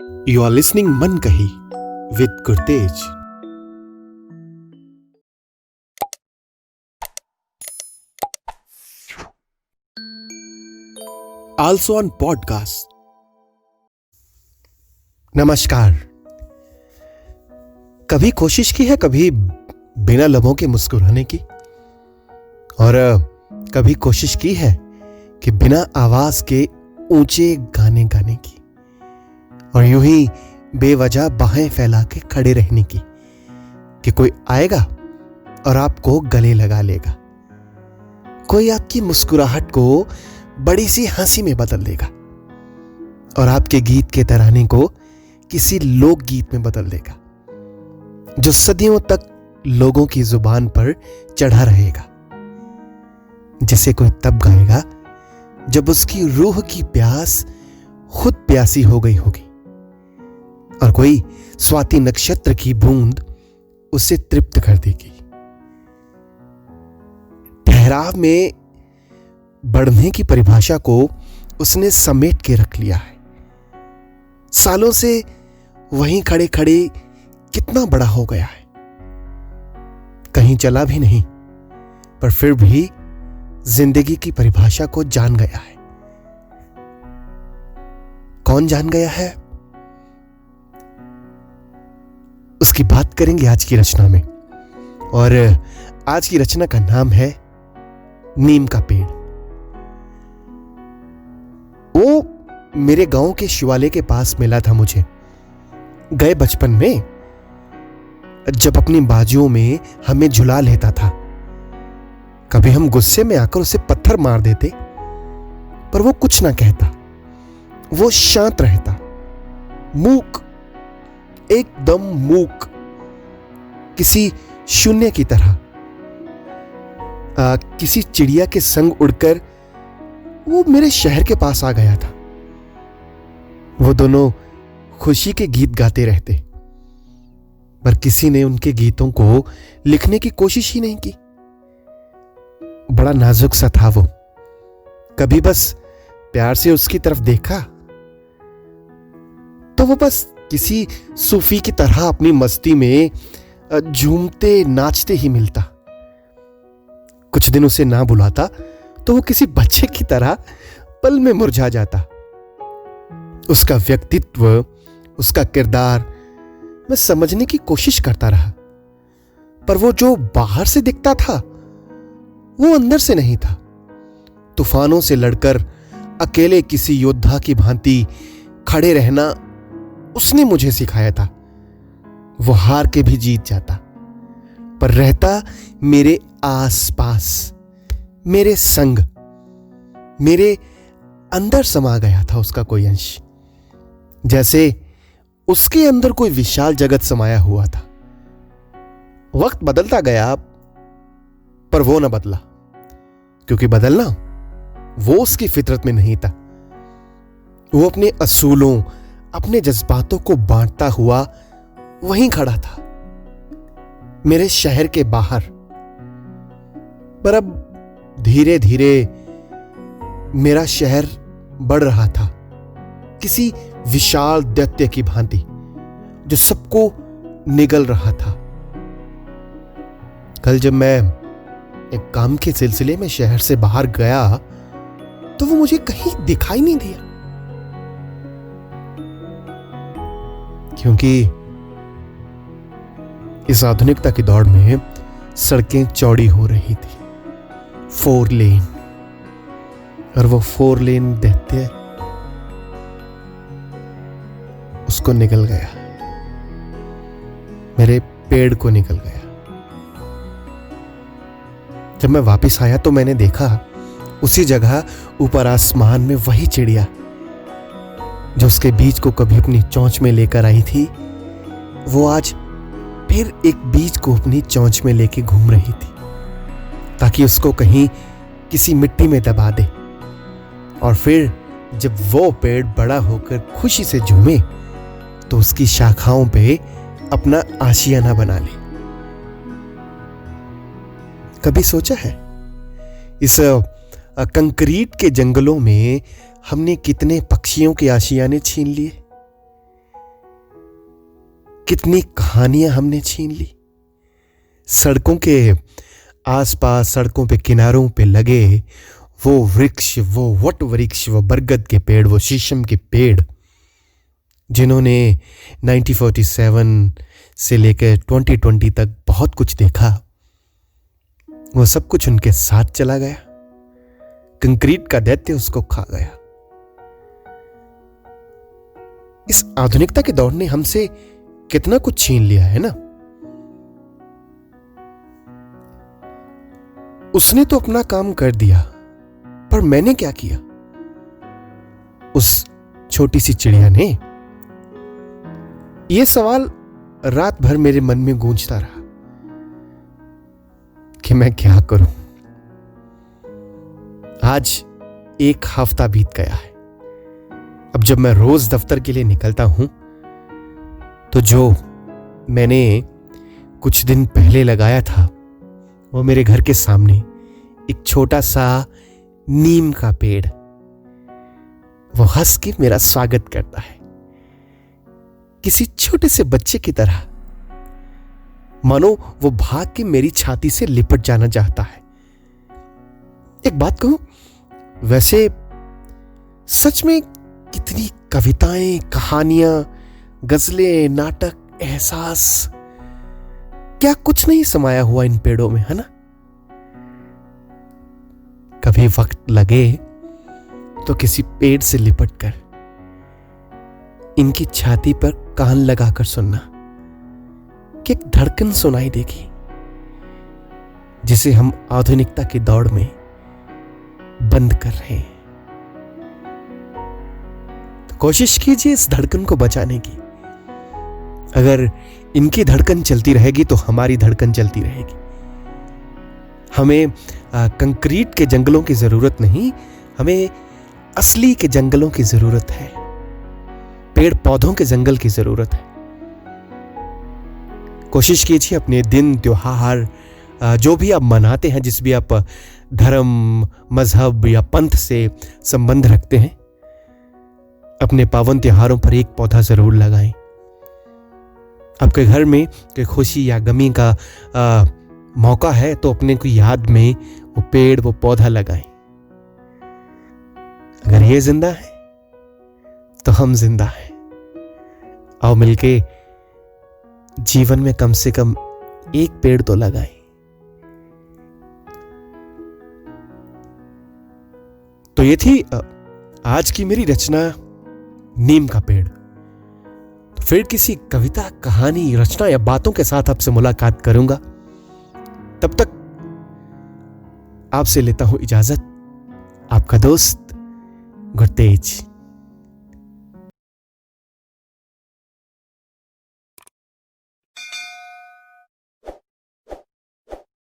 You are listening मन कही with Gurtej. Also on podcast. नमस्कार। कभी कोशिश की है कभी बिना लबों के मुस्कुराने की, और कभी कोशिश की है कि बिना आवाज के ऊंचे गाने गाने की, और यूं ही बेवजह बाहें फैला के खड़े रहने की कि कोई आएगा और आपको गले लगा लेगा, कोई आपकी मुस्कुराहट को बड़ी सी हंसी में बदल देगा और आपके गीत के तराने को किसी लोक गीत में बदल देगा जो सदियों तक लोगों की जुबान पर चढ़ा रहेगा, जिसे कोई तब गाएगा जब उसकी रूह की प्यास खुद प्यासी हो गई होगी और कोई स्वाति नक्षत्र की बूंद उसे तृप्त कर देगी। ठहराव में बढ़ने की परिभाषा को उसने समेट के रख लिया है। सालों से वहीं खड़े खड़े कितना बड़ा हो गया है, कहीं चला भी नहीं, पर फिर भी जिंदगी की परिभाषा को जान गया है। कौन जान गया है, उसकी बात करेंगे आज की रचना में। और आज की रचना का नाम है नीम का पेड़। वो मेरे गांव के शिवालय के पास मिला था मुझे गए बचपन में, जब अपनी बाजुओं में हमें झुला लेता था। कभी हम गुस्से में आकर उसे पत्थर मार देते, पर वो कुछ ना कहता, वो शांत रहता, मूक, एकदम मूक, किसी शून्य की तरह। किसी चिड़िया के संग उड़कर वो मेरे शहर के पास आ गया था। वो दोनों खुशी के गीत गाते रहते, पर किसी ने उनके गीतों को लिखने की कोशिश ही नहीं की। बड़ा नाजुक सा था वो। कभी बस प्यार से उसकी तरफ देखा तो वो बस किसी सूफी की तरह अपनी मस्ती में झूमते नाचते ही मिलता। कुछ दिन उसे ना बुलाता तो वो किसी बच्चे की तरह पल में मुरझा जाता। उसका व्यक्तित्व, उसका किरदार मैं समझने की कोशिश करता रहा, पर वो जो बाहर से दिखता था वो अंदर से नहीं था। तूफानों से लड़कर अकेले किसी योद्धा की भांति खड़े रहना उसने मुझे सिखाया था। वो हार के भी जीत जाता, पर रहता मेरे आसपास, मेरे संग, मेरे अंदर समा गया था उसका कोई अंश, जैसे उसके अंदर कोई विशाल जगत समाया हुआ था। वक्त बदलता गया, पर वो न बदला, क्योंकि बदलना वो उसकी फितरत में नहीं था। वो अपने असूलों, अपने जज्बातों को बांटता हुआ वहीं खड़ा था, मेरे शहर के बाहर। पर अब धीरे धीरे मेरा शहर बढ़ रहा था, किसी विशाल दैत्य की भांति जो सबको निगल रहा था। कल जब मैं एक काम के सिलसिले में शहर से बाहर गया तो वो मुझे कहीं दिखाई नहीं दिया, क्योंकि इस आधुनिकता की दौड़ में सड़कें चौड़ी हो रही थी, 4 लेन, और वो 4 लेन दैत्य उसको निगल गया, मेरे पेड़ को निगल गया। जब मैं वापस आया तो मैंने देखा उसी जगह ऊपर आसमान में वही चिड़िया जो उसके बीज को कभी अपनी चोंच में लेकर आई थी, वो आज फिर एक बीज को अपनी चोंच में लेके घूम रही थी, ताकि उसको कहीं किसी मिट्टी में दबा दे, और फिर जब वो पेड़ बड़ा होकर खुशी से झूमे तो उसकी शाखाओं पे अपना आशियाना बना ले। कभी सोचा है इस कंक्रीट के जंगलों में हमने कितने पक्षियों के आशियाने छीन लिए, कितनी कहानियां हमने छीन ली। सड़कों के आसपास, सड़कों पे किनारों पे लगे वो वृक्ष, वो वट वृक्ष, वो बरगद के पेड़, वो शीशम के पेड़, जिन्होंने 1947 से लेकर 2020 तक बहुत कुछ देखा, वो सब कुछ उनके साथ चला गया। कंक्रीट का दैत्य उसको खा गया। इस आधुनिकता के दौर ने हमसे कितना कुछ छीन लिया है ना। उसने तो अपना काम कर दिया, पर मैंने क्या किया? उस छोटी सी चिड़िया ने। यह सवाल रात भर मेरे मन में गूंजता रहा कि मैं क्या करूं। आज एक हफ्ता बीत गया है। अब जब मैं रोज दफ्तर के लिए निकलता हूं तो जो मैंने कुछ दिन पहले लगाया था वो मेरे घर के सामने एक छोटा सा नीम का पेड़, वो हंस के मेरा स्वागत करता है, किसी छोटे से बच्चे की तरह, मानो वो भाग के मेरी छाती से लिपट जाना चाहता है। एक बात कहूं, वैसे सच में कितनी कविताएं, कहानियां, गजलें, नाटक, एहसास, क्या कुछ नहीं समाया हुआ इन पेड़ों में, है ना। कभी वक्त लगे तो किसी पेड़ से लिपटकर इनकी छाती पर कान लगाकर सुनना कि एक धड़कन सुनाई देगी, जिसे हम आधुनिकता की दौड़ में बंद कर रहे हैं। तो कोशिश कीजिए इस धड़कन को बचाने की। अगर इनकी धड़कन चलती रहेगी तो हमारी धड़कन चलती रहेगी। हमें कंक्रीट के जंगलों की जरूरत नहीं, हमें असली के जंगलों की जरूरत है, पेड़ पौधों के जंगल की जरूरत है। कोशिश कीजिए अपने दिन, त्योहार, जो भी आप मनाते हैं, जिस भी आप धर्म, मजहब या पंथ से संबंध रखते हैं, अपने पावन त्योहारों पर एक पौधा जरूर लगाएं। आपके घर में कोई खुशी या गमी का मौका है तो अपने को याद में वो पेड़, वो पौधा लगाएं। अगर ये जिंदा है तो हम जिंदा हैं। आओ मिलके जीवन में कम से कम एक पेड़ तो लगाएं। तो ये थी आज की मेरी रचना, नीम का पेड़। तो फिर किसी कविता, कहानी, रचना या बातों के साथ आपसे मुलाकात करूंगा। तब तक आपसे लेता हूं इजाजत। आपका दोस्त गुरतेज।